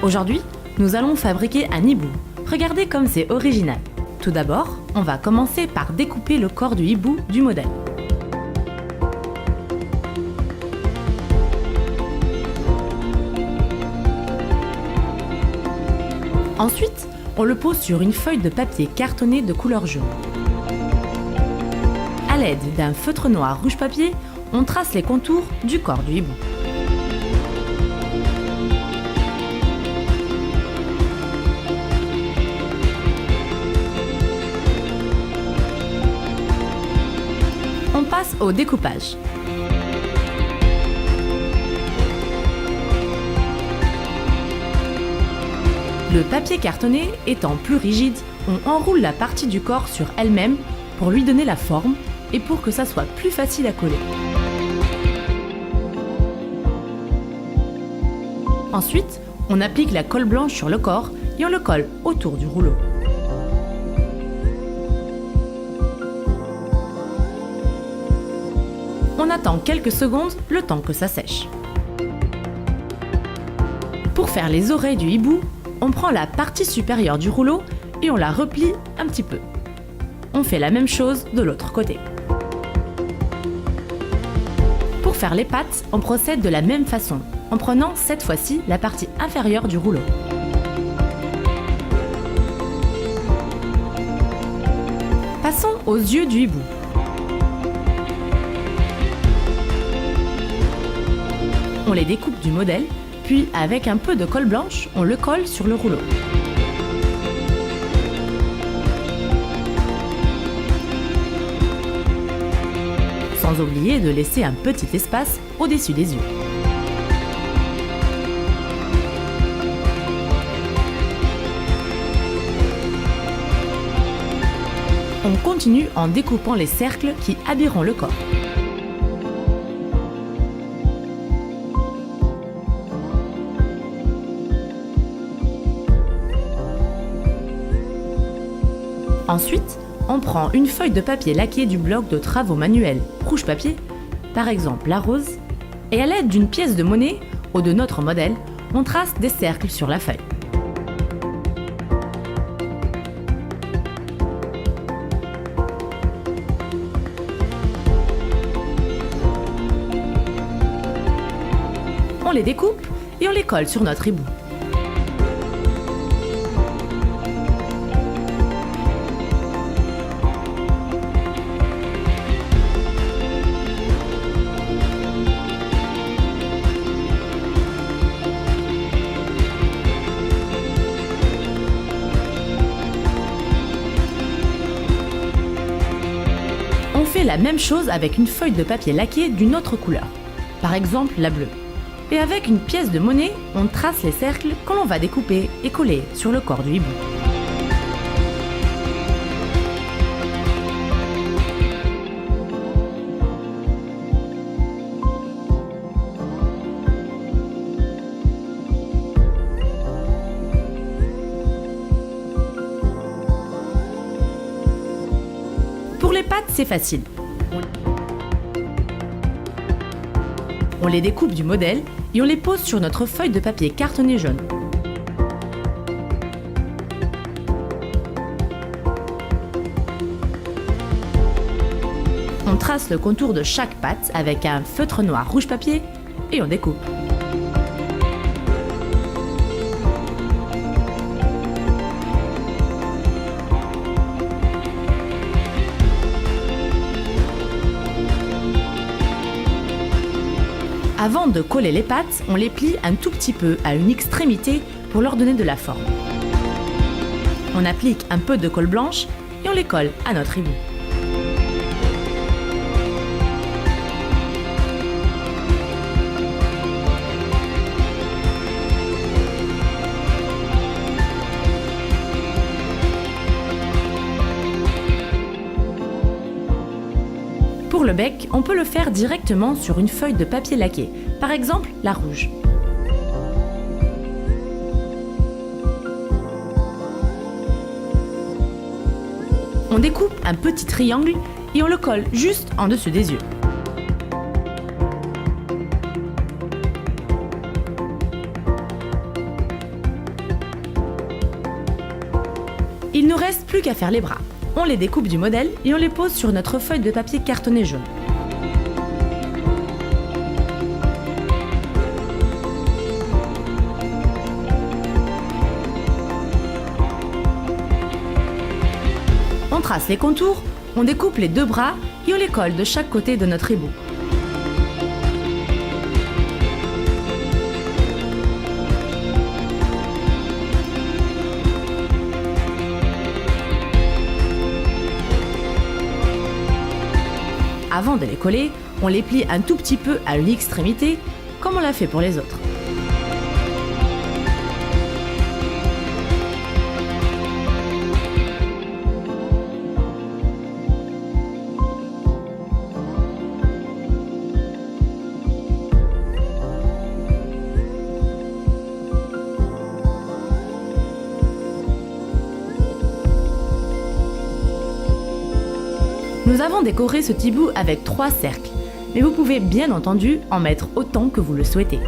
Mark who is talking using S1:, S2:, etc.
S1: Aujourd'hui, nous allons fabriquer un hibou. Regardez comme c'est original. Tout d'abord, on va commencer par découper le corps du hibou du modèle. Ensuite, on le pose sur une feuille de papier cartonné de couleur jaune. À l'aide d'un feutre noir rouge papier, on trace les contours du corps du hibou. On passe au découpage. Le papier cartonné étant plus rigide, on enroule la partie du corps sur elle-même pour lui donner la forme et pour que ça soit plus facile à coller. Ensuite, on applique la colle blanche sur le corps et on le colle autour du rouleau. On attend quelques secondes, le temps que ça sèche. Pour faire les oreilles du hibou, on prend la partie supérieure du rouleau et on la replie un petit peu. On fait la même chose de l'autre côté. Pour faire les pattes, on procède de la même façon, en prenant cette fois-ci la partie inférieure du rouleau. Passons aux yeux du hibou. On les découpe du modèle, puis avec un peu de colle blanche, on le colle sur le rouleau. Sans oublier de laisser un petit espace au-dessus des yeux. On continue en découpant les cercles qui habilleront le corps. Ensuite, on prend une feuille de papier laqué du bloc de travaux manuels rouge papier, par exemple la rose, et à l'aide d'une pièce de monnaie ou de notre modèle, on trace des cercles sur la feuille. On les découpe et on les colle sur notre hibou. On fait la même chose avec une feuille de papier laqué d'une autre couleur, par exemple la bleue. Et avec une pièce de monnaie, on trace les cercles que l'on va découper et coller sur le corps du hibou. Pour les pattes, c'est facile. On les découpe du modèle et on les pose sur notre feuille de papier cartonné jaune. On trace le contour de chaque patte avec un feutre noir rouge papier et on découpe. Avant de coller les pattes, on les plie un tout petit peu à une extrémité pour leur donner de la forme. On applique un peu de colle blanche et on les colle à notre hibou. Pour le bec, on peut le faire directement sur une feuille de papier laqué, par exemple la rouge. On découpe un petit triangle et on le colle juste en dessus des yeux. Il ne nous reste plus qu'à faire les bras. On les découpe du modèle et on les pose sur notre feuille de papier cartonné jaune. On trace les contours, on découpe les deux bras et on les colle de chaque côté de notre ébout. Avant de les coller, on les plie un tout petit peu à une extrémité, comme on l'a fait pour les autres. Nous avons décoré ce petit bout avec 3 cercles, mais vous pouvez bien entendu en mettre autant que vous le souhaitez.